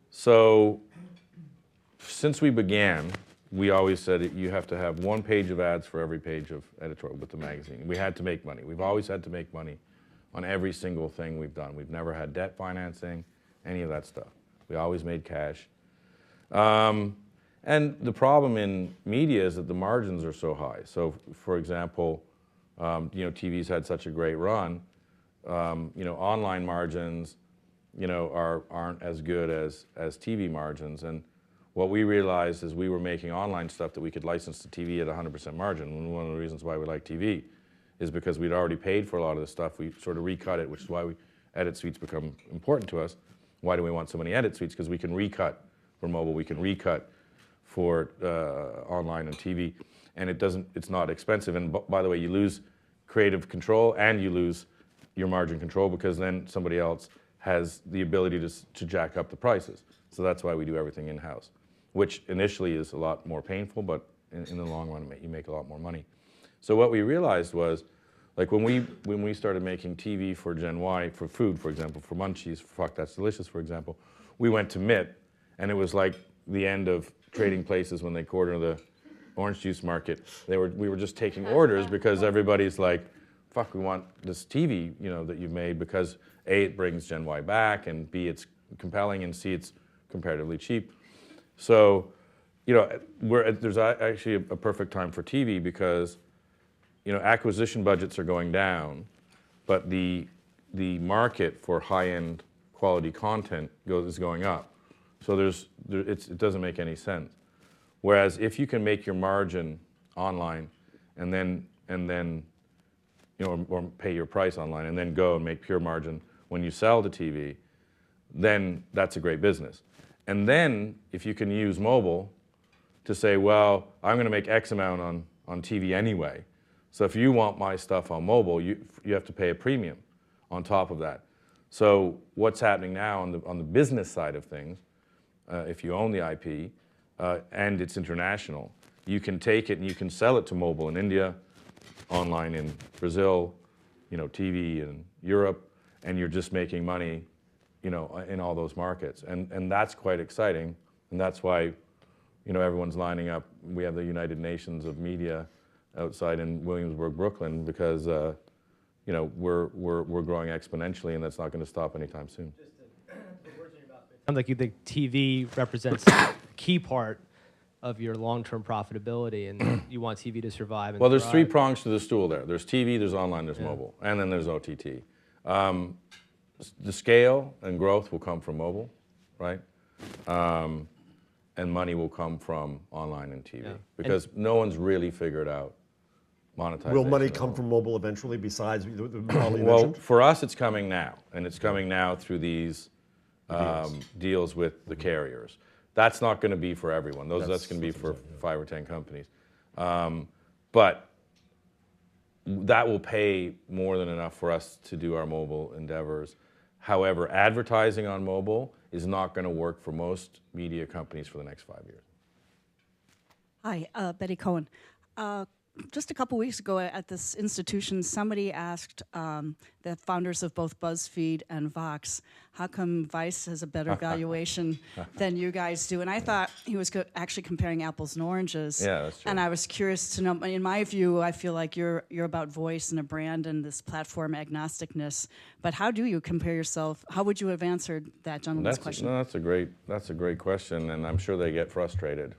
so since we began, we always said you have to have one page of ads for every page of editorial with the magazine. We had to make money. We've always had to make money on every single thing we've done. We've never had debt financing, any of that stuff. We always made cash. And the problem in media is that the margins are so high. So, for example, you know, TV's had such a great run. You know, online margins, you know, aren't as good as TV margins. And what we realized is we were making online stuff that we could license to TV at 100% margin. And one of the reasons why we like TV is because we'd already paid for a lot of the stuff. We sort of recut it, which is why edit suites become important to us. Why do we want so many edit suites? Because we can recut for mobile, we can recut for online and TV, and it's not expensive. And by the way, you lose creative control and you lose your margin control because then somebody else has the ability to jack up the prices. So that's why we do everything in-house, which initially is a lot more painful, but in the long run, you make a lot more money. So what we realized was, like when we started making TV for Gen Y, for food, for example, for Munchies, for Fuck That's Delicious, for example, we went to MIT, and it was like the end of Trading Places when they corner the orange juice market. We were just taking orders because everybody's like, fuck, we want this TV, you know, that you've made because A, it brings Gen Y back, and B, it's compelling, and C, it's comparatively cheap. So, you know, there's actually a perfect time for TV because, you know, acquisition budgets are going down, but the market for high-end quality content is going up. So it doesn't make any sense. Whereas if you can make your margin online and then you know, or pay your price online and then go and make pure margin when you sell to TV, then that's a great business. And then if you can use mobile to say, well, I'm going to make X amount on TV anyway. So if you want my stuff on mobile, you have to pay a premium on top of that. So what's happening now on the business side of things, if you own the IP and it's international, you can take it and you can sell it to mobile in India, online in Brazil, TV in Europe, and you're just making money, in all those markets. And that's quite exciting, and that's why, everyone's lining up. We have the United Nations of Media outside in Williamsburg, Brooklyn, because we're growing exponentially, and that's not going to stop anytime soon. Sounds like you think TV represents a key part of your long-term profitability, and you want TV to survive. And well, there's thrive. 3 prongs to the stool there. There's TV, there's online, there's mobile, and then there's OTT. The scale and growth will come from mobile, right? And money will come from online and TV, because no one's really figured out monetization. Will money come from mobile eventually, besides the model you Well, mentioned? for us, it's coming now, and it's coming now through these deals with the carriers. That's not going to be for everyone. That's going to be for 5 or 10 companies. But that will pay more than enough for us to do our mobile endeavors. However, advertising on mobile is not going to work for most media companies for the next 5 years. Hi, Betty Cohen. Just a couple weeks ago at this institution, somebody asked the founders of both BuzzFeed and Vox, how come Vice has a better valuation than you guys do? And I thought he was actually comparing apples and oranges. Yeah, that's true. And I was curious to know, in my view, I feel like you're about voice and a brand and this platform agnosticness. But how do you compare yourself? How would you have answered that gentleman's question? No, that's a great question, and I'm sure they get frustrated.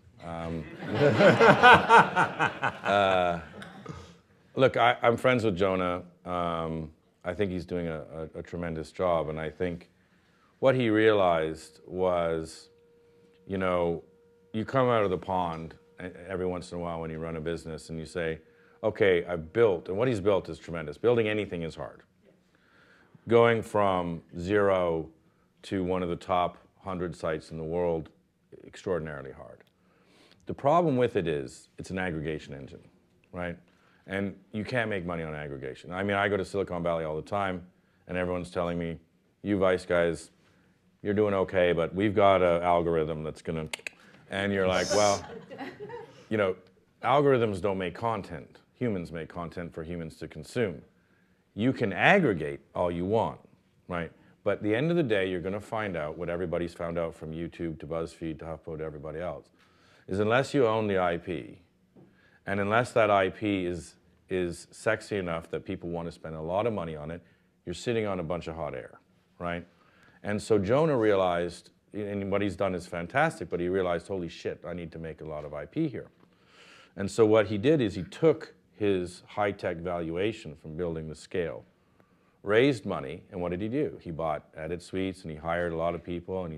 Look, I'm friends with Jonah. I think he's doing a tremendous job, and I think what he realized was, you come out of the pond every once in a while when you run a business and you say, okay, I've built, and what he's built is tremendous. Building anything is hard. Going from 0 to one of the top 100 sites in the world, extraordinarily hard. The problem with it is it's an aggregation engine, right? And you can't make money on aggregation. I mean, I go to Silicon Valley all the time, and everyone's telling me, you Vice guys, you're doing okay, but we've got an algorithm that's going to, and you're like, well, algorithms don't make content. Humans make content for humans to consume. You can aggregate all you want, right? But at the end of the day, you're going to find out what everybody's found out from YouTube to BuzzFeed to HuffPo to everybody else, is unless you own the IP, and unless that IP is sexy enough that people want to spend a lot of money on it, you're sitting on a bunch of hot air, right? And so Jonah realized, and what he's done is fantastic, but he realized, holy shit, I need to make a lot of IP here. And so what he did is he took his high-tech valuation from building the scale, raised money, and what did he do? He bought edit suites, and he hired a lot of people,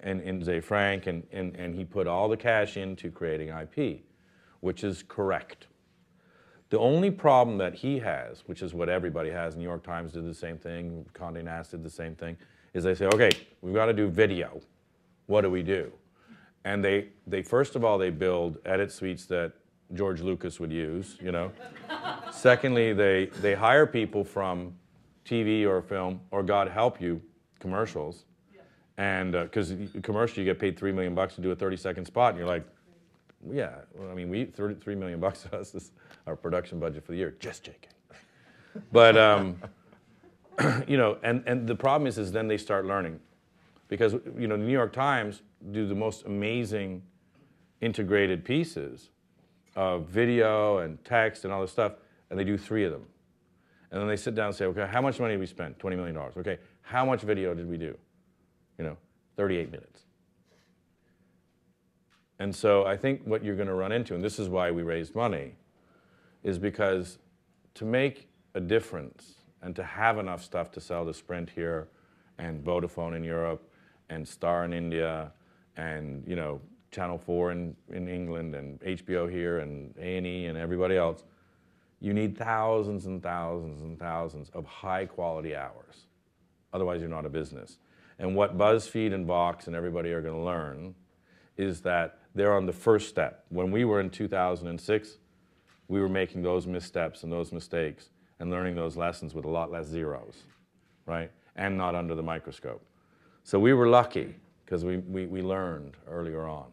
and Zay Frank, and he put all the cash into creating IP, which is correct. The only problem that he has, which is what everybody has, New York Times did the same thing, Condé Nast did the same thing, is they say, okay, we've got to do video. What do we do? And they first of all, they build edit suites that George Lucas would use, Secondly, they hire people from TV or film, or God help you, commercials. And because commercial, you get paid $3 million to do a 30-second spot, and you're like, yeah, well, I mean, $3 million to us is our production budget for the year. Just joking. But and the problem is then they start learning, because the New York Times do the most amazing integrated pieces of video and text and all this stuff, and they do 3 of them, and then they sit down and say, okay, how much money did we spend? $20 million. Okay, how much video did we do? 38 minutes. And so I think what you're going to run into, and this is why we raised money, is because to make a difference and to have enough stuff to sell to Sprint here and Vodafone in Europe and Star in India and Channel 4 in England and HBO here and A&E and everybody else, you need thousands and thousands and thousands of high quality hours. Otherwise you're not a business. And what BuzzFeed and Vox and everybody are going to learn is that they're on the first step. When we were in 2006, we were making those missteps and those mistakes and learning those lessons with a lot less zeros, right? And not under the microscope. So we were lucky because we learned earlier on.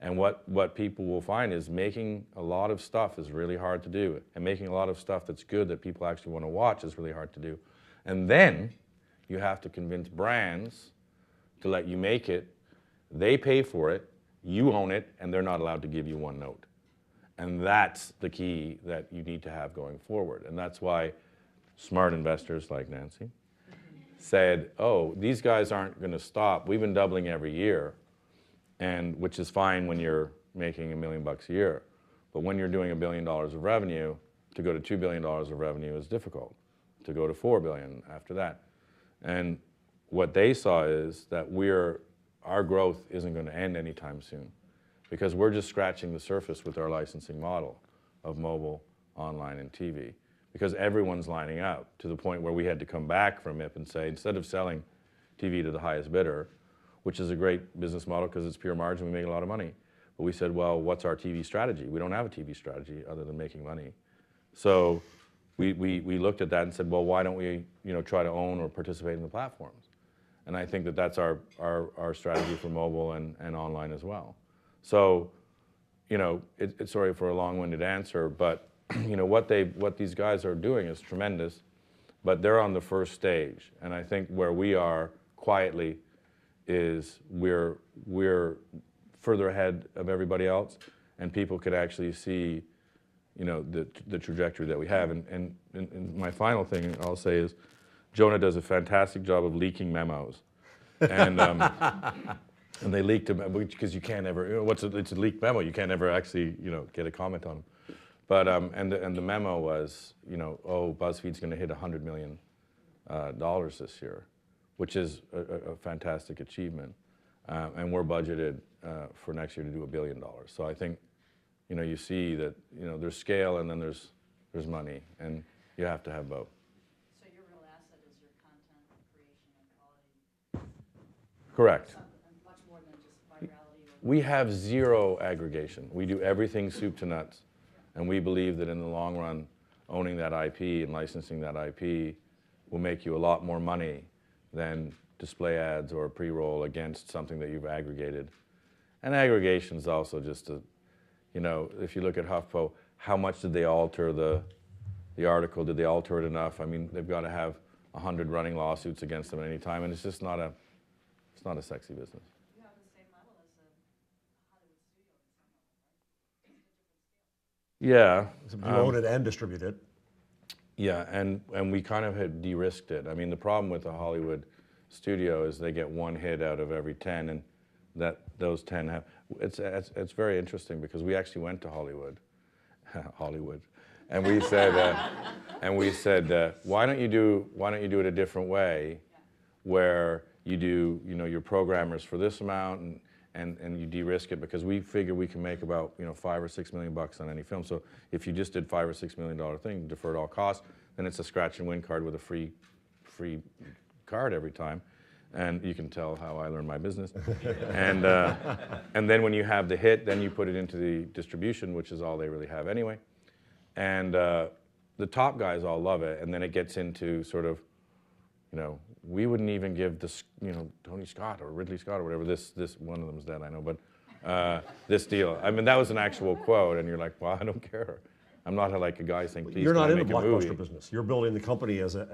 And what people will find is making a lot of stuff is really hard to do. And making a lot of stuff that's good that people actually want to watch is really hard to do. And then you have to convince brands to let you make it. They pay for it, you own it, and they're not allowed to give you one note. And that's the key that you need to have going forward. And that's why smart investors like Nancy said, oh, these guys aren't going to stop. We've been doubling every year, and which is fine when you're making $1 million a year. But when you're doing $1 billion of revenue, to go to $2 billion of revenue is difficult. To go to $4 billion after that. And what they saw is that our growth isn't going to end anytime soon, because we're just scratching the surface with our licensing model of mobile, online, and TV. Because everyone's lining up to the point where we had to come back from MIP and say, instead of selling TV to the highest bidder, which is a great business model because it's pure margin, we make a lot of money. But we said, well, what's our TV strategy? We don't have a TV strategy other than making money. So we looked at that and said, well, why don't we try to own or participate in the platforms? And I think that that's our strategy for mobile and online as well. So, it's sorry for a long-winded answer, but what these guys are doing is tremendous, but they're on the first stage. And I think where we are quietly is we're further ahead of everybody else, and people could actually see, the trajectory that we have. And my final thing I'll say is, Jonah does a fantastic job of leaking memos, and and they leaked them because you can't ever. It's a leaked memo. You can't ever actually get a comment on them. But and the memo was oh, BuzzFeed's going to hit $100 million this year, which is a fantastic achievement, and we're budgeted for next year to do $1 billion. So I think you see that there's scale and then there's money, and you have to have both. So your real asset is your content creation and quality. Correct. Much more than just virality. We have zero aggregation. We do everything soup to nuts. And we believe that in the long run, owning that IP and licensing that IP will make you a lot more money than display ads or pre-roll against something that you've aggregated. And aggregation is also just if you look at HuffPo, how much did they alter the article? Did they alter it enough? I mean, they've got to have 100 running lawsuits against them at any time, and it's just not a sexy business. You have the same model as a Hollywood studio. Yeah. So you own it and distribute it. Yeah, and we kind of had de-risked it. I mean, the problem with a Hollywood studio is they get one hit out of every 10, and those 10 have. It's very interesting because we actually went to Hollywood, and we said, why don't you do it a different way, where you do your programmers for this amount and you de-risk it, because we figure we can make about $5 or $6 million on any film. So if you just did $5 or $6 million thing, deferred all costs, then it's a scratch and win card with a free card every time, and you can tell how I learned my business. And then when you have the hit, then you put it into the distribution, which is all they really have anyway. And the top guys all love it, and then it gets into sort of, we wouldn't even give this, Tony Scott or Ridley Scott or whatever, this one of them's dead, I know, but this deal. I mean, that was an actual quote, and you're like, well, I don't care. I'm not like a guy saying, please, You're not in the make a movie. blockbuster business. You're building the company as a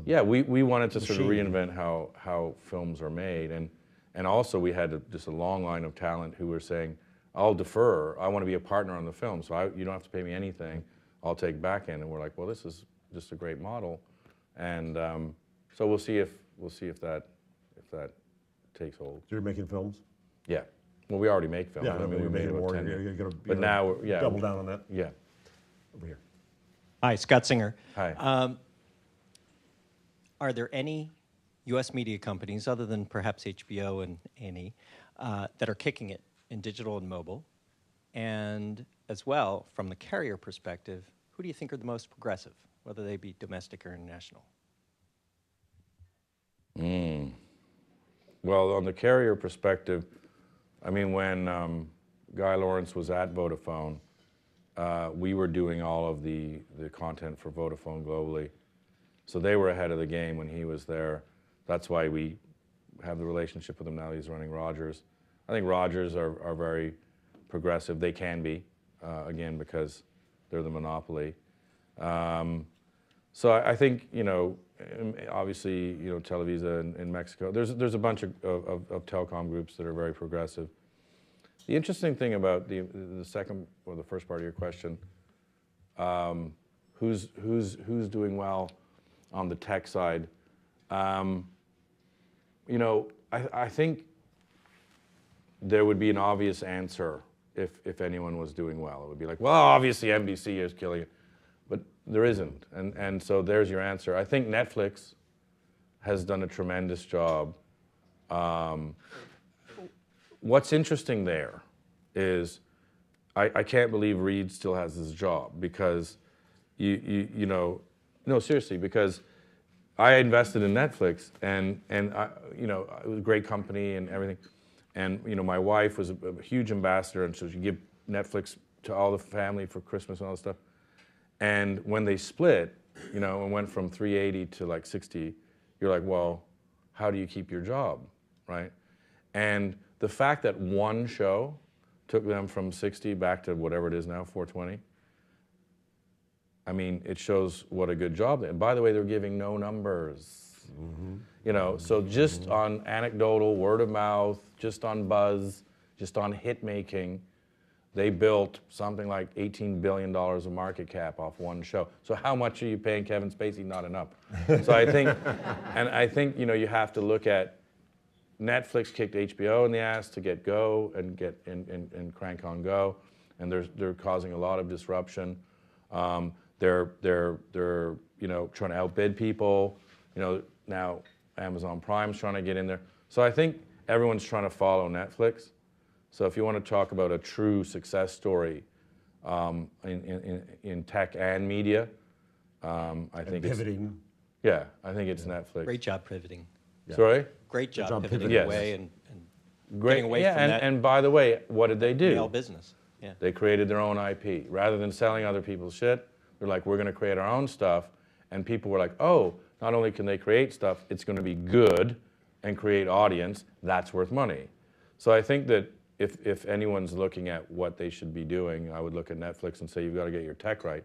Yeah, we wanted to sort of machine. reinvent how films are made, and also we had just a long line of talent who were saying, I'll defer. I want to be a partner on the film, so you don't have to pay me anything. I'll take back end. And we're like, well, this is just a great model, and so we'll see if that takes hold. So you're making films? Yeah. Well, we already make films. Yeah, I mean, you're we made making about more. 10. You're gonna, But now, yeah, double down on that Yeah. over here. Hi, Scott Singer. Hi. Are there any U.S. media companies, other than perhaps HBO and A&E, that are kicking it in digital and mobile? And as well, from the carrier perspective, who do you think are the most progressive, whether they be domestic or international? Well, on the carrier perspective, I mean, when Guy Lawrence was at Vodafone, we were doing all of the content for Vodafone globally. So they were ahead of the game when he was there. That's why we have the relationship with him now. He's running Rogers. I think Rogers are very progressive. They can be, again, because they're the monopoly. So I think, you know, obviously, you know, Televisa in Mexico, there's a bunch of telecom groups that are very progressive. The interesting thing about the second or the first part of your question, who's doing well on the tech side? You know, I think there would be an obvious answer if anyone was doing well. It would be like, well, obviously NBC is killing it, but there isn't, and so there's your answer. I think Netflix has done a tremendous job. What's interesting there is I can't believe Reed still has his job, because you know, no, seriously, because I invested in Netflix, and I, you know, it was a great company and everything, and you know, my wife was a huge ambassador, and so she gave Netflix to all the family for Christmas and all this stuff. And when they split, you know, and went from 380 to like 60, you're like, well, how do you keep your job, right? And the fact that one show took them from 60 back to whatever it is now, 420, I mean, it shows what a good job. And by the way, they're giving no numbers. You know, so just on anecdotal, word of mouth, just on buzz, just on hit making, they built something like $18 billion of market cap off one show. So how much are you paying Kevin Spacey? Not enough. So I think, and I think, you know, you have to look at, Netflix kicked HBO in the ass to get Go and get and crank on Go, and they're causing a lot of disruption. They're you know, trying to outbid people. You know, now Amazon Prime's trying to get in there. So I think everyone's trying to follow Netflix. So if you want to talk about a true success story in tech and media, I think Pivoting. Yeah, I think it's Netflix. Great job pivoting. Sorry? Great job, job pivoting pivoting. away Yes. and Great. getting away yeah, from that and by the way, what did they do? male business. Yeah. They created their own IP. Rather than selling other people's shit, they're like, we're going to create our own stuff. And people were like, oh, not only can they create stuff, it's going to be good and create audience. That's worth money. So I think that if anyone's looking at what they should be doing, I would look at Netflix and say, you've got to get your tech right,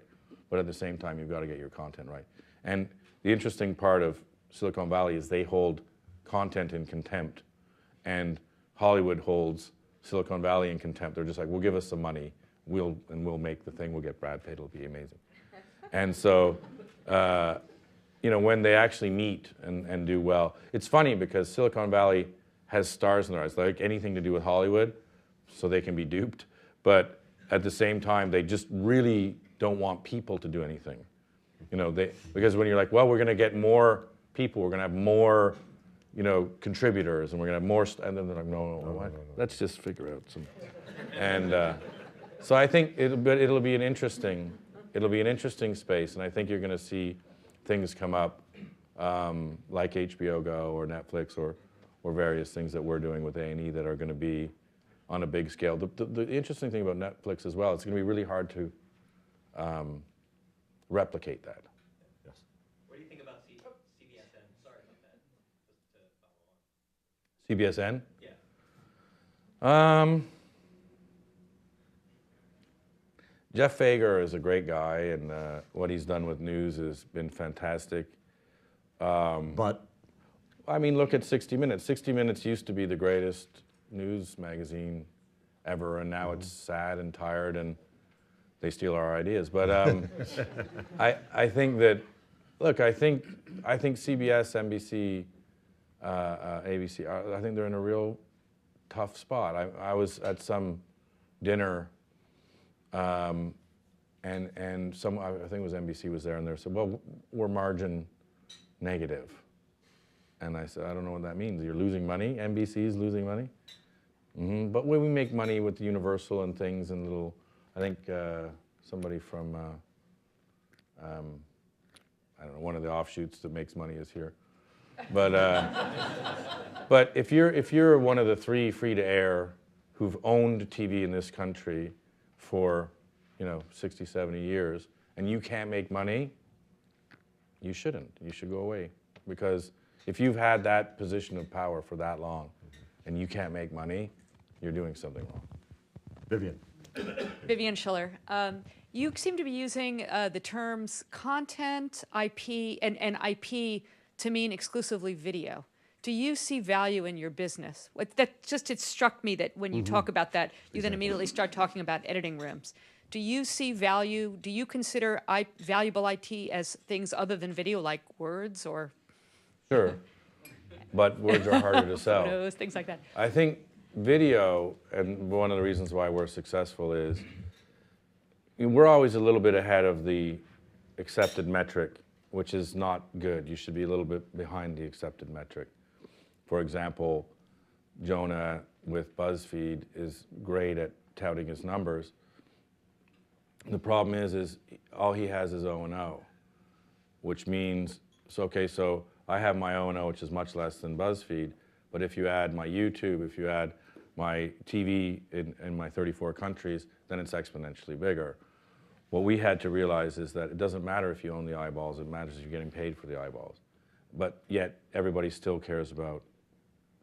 but at the same time, you've got to get your content right. And the interesting part of Silicon Valley is they hold content in contempt, and Hollywood holds Silicon Valley in contempt. They're just like, well, give us some money, we'll make the thing, we'll get Brad Pitt, it'll be amazing. And so, you know, when they actually meet and do well, it's funny because Silicon Valley has stars in their eyes, like anything to do with Hollywood, so they can be duped. But at the same time, they just really don't want people to do anything. You know, because when you're like, well, we're going to get more people, we're going to have more, you know, contributors, and we're going to have more, and then they're like, no, let's just figure out some. And so I think it'll be an interesting space, and I think you're going to see things come up like HBO Go or Netflix or various things that we're doing with A&E that are going to be on a big scale. The interesting thing about Netflix as well, it's going to be really hard to replicate that. Yes. What do you think about CBSN? Sorry about that. Just to follow on. CBSN? Yeah. Jeff Fager is a great guy, and what he's done with news has been fantastic. But I mean, look at 60 Minutes. 60 Minutes used to be the greatest news magazine ever, and now it's sad and tired, and they steal our ideas. But I think that, look, I think CBS, NBC, ABC, I think they're in a real tough spot. I was at some dinner, and some, I think it was NBC was there, and they said, well, we're margin negative. And I said, I don't know what that means. You're losing money? NBC is losing money? But when we make money with Universal and things and little, I think somebody from, I don't know, one of the offshoots that makes money is here. But but if you're one of the 3 free-to-air who've owned TV in this country for, 60, 70 years, and you can't make money, you shouldn't. You should go away. Because if you've had that position of power for that long and you can't make money, you're doing something wrong. Vivian. Vivian Schiller. You seem to be using the terms content, IP, and IP to mean exclusively video. Do you see value in your business? It struck me that when you talk about that, you then immediately start talking about editing rooms. Do you see value? Do you consider valuable IT as things other than video, like words or Sure, but words are harder to sell. photos, things like that? I think video, and one of the reasons why we're successful is we're always a little bit ahead of the accepted metric, which is not good. You should be a little bit behind the accepted metric. For example, Jonah with BuzzFeed is great at touting his numbers. The problem is all he has is O&O, which means, so I have my O&O, which is much less than BuzzFeed, but if you add my YouTube, if you add my TV in my 34 countries, then it's exponentially bigger. What we had to realize is that it doesn't matter if you own the eyeballs, it matters if you're getting paid for the eyeballs. But yet, everybody still cares about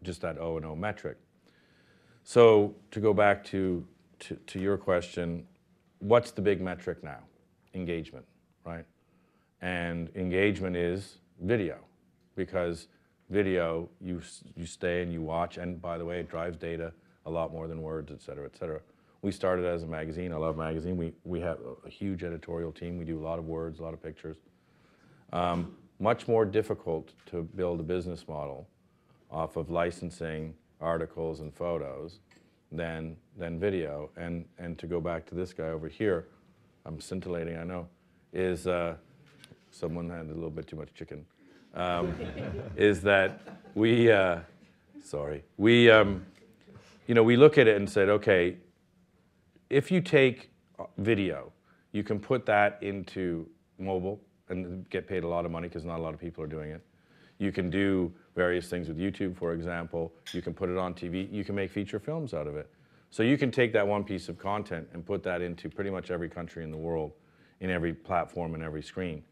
just that O&O metric. So, to go back to your question, what's the big metric now? Engagement, right? And engagement is video, because video, you stay and you watch, and by the way, it drives data a lot more than words, et cetera, et cetera. We started as a magazine. I love magazine. We have a huge editorial team. We do a lot of words, a lot of pictures. Much more difficult to build a business model off of licensing articles and photos than video. And to go back to this guy over here, I'm scintillating, I know, is someone had a little bit too much chicken. Is that we look at it and said, okay, if you take video, you can put that into mobile and get paid a lot of money because not a lot of people are doing it. You can do various things with YouTube, for example. You can put it on TV. You can make feature films out of it. So you can take that one piece of content and put that into pretty much every country in the world, in every platform and every screen.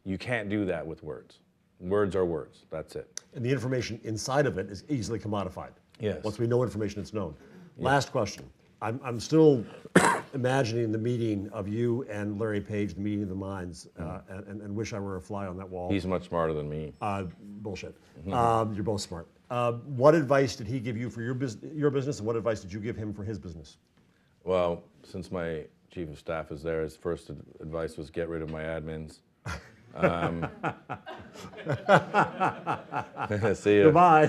You can't do that with words. Words are words. That's it. And the information inside of it is easily commodified. Yes. Once we know information, it's known. Last question. I'm still imagining the meeting of you and Larry Page, the meeting of the minds, and wish I were a fly on that wall. He's much smarter than me. Bullshit. You're both smart. What advice did he give you for your business, and what advice did you give him for his business? Well, since my chief of staff is there, his first advice was get rid of my admins. See ya. Goodbye.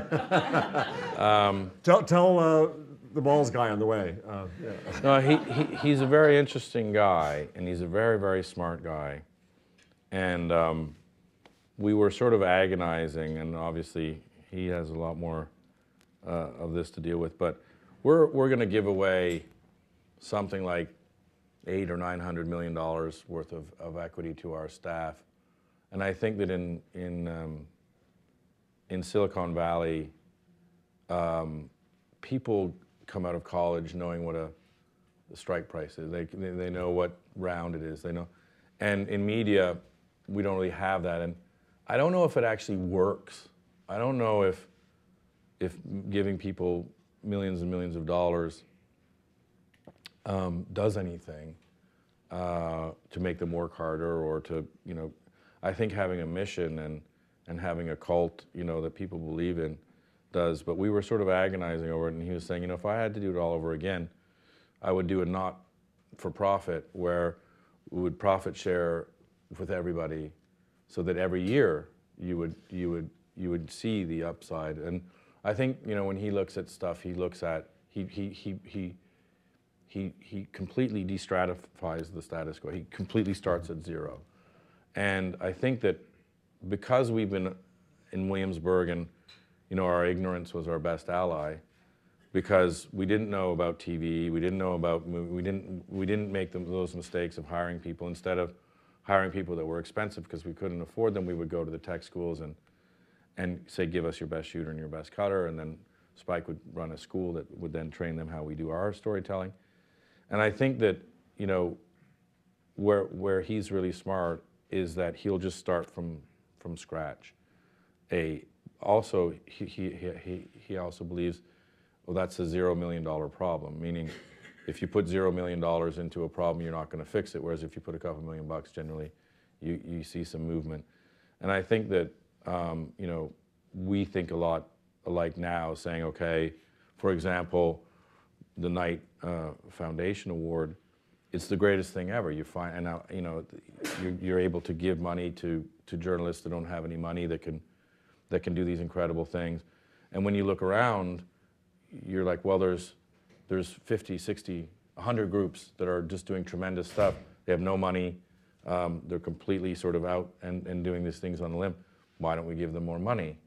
Tell the balls guy on the way. No, he's a very interesting guy, and he's a very, very smart guy. And we were sort of agonizing, and obviously he has a lot more of this to deal with. But we're going to give away something like $800 or $900 million worth of equity to our staff. And I think that in Silicon Valley, people come out of college knowing what the strike price is. They know what round it is. They know, and in media, we don't really have that. And I don't know if it actually works. I don't know if giving people millions and millions of dollars does anything to make them work harder or to, I think having a mission and having a cult, that people believe in does. But we were sort of agonizing over it, and he was saying, if I had to do it all over again, I would do it not for profit, where we would profit share with everybody, so that every year you would see the upside. And I think when he looks at stuff, he looks at he completely de-stratifies the status quo. He completely starts at zero. And I think that because we've been in Williamsburg and our ignorance was our best ally, because we didn't know about TV, we didn't make those mistakes of hiring people. Instead of hiring people that were expensive because we couldn't afford them, we would go to the tech schools and say, give us your best shooter and your best cutter, and then Spike would run a school that would then train them how we do our storytelling. And I think that, you know, where he's really smart is that he'll just start from scratch. Also, he also believes, well, that's a $0 million problem, meaning if you put $0 million into a problem, you're not going to fix it, whereas if you put a couple $1 million, generally, you see some movement. And I think that, you know, we think a lot alike now, saying, okay, for example, the Knight Foundation Award, it's the greatest thing ever. You find, and now, you know, you're able to give money to journalists that don't have any money, that can do these incredible things. And when you look around, you're like, well, there's 50, 60, 100 groups that are just doing tremendous stuff. They have no money. They're completely sort of out and doing these things on the limb. Why don't we give them more money?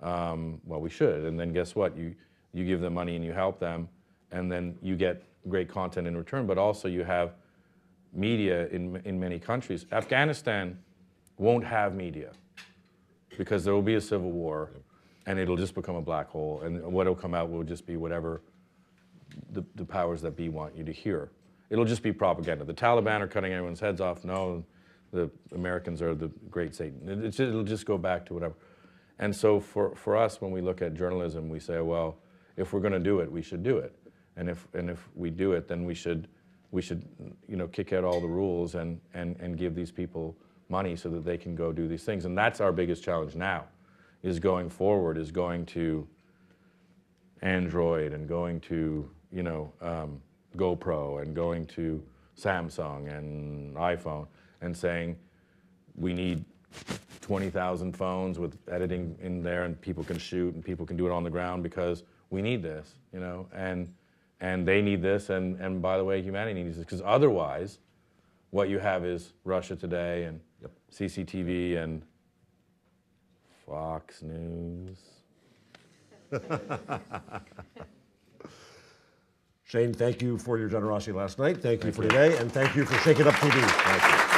Well, we should. And then guess what? You give them money and you help them, and then you get great content in return. But also you have media in many countries. Afghanistan won't have media because there will be a civil war, and it'll just become a black hole. And what will come out will just be whatever the powers that be want you to hear. It'll just be propaganda. The Taliban are cutting everyone's heads off. No, the Americans are the great Satan. It'll just go back to whatever. And so for us, when we look at journalism, we say, well, if we're going to do it, we should do it. And if we do it, then we should you know, kick out all the rules and give these people money so that they can go do these things. And that's our biggest challenge now, is going forward, is going to Android and going to, you know, GoPro and going to Samsung and iPhone and saying we need 20,000 phones with editing in there, and people can shoot and people can do it on the ground because we need this, you know, and they need this, and by the way, humanity needs this, because otherwise what you have is Russia Today and CCTV and Fox News. Shane, thank you for your generosity last night. Thank you for today, and thank you for Shake It Up TV. Thank you.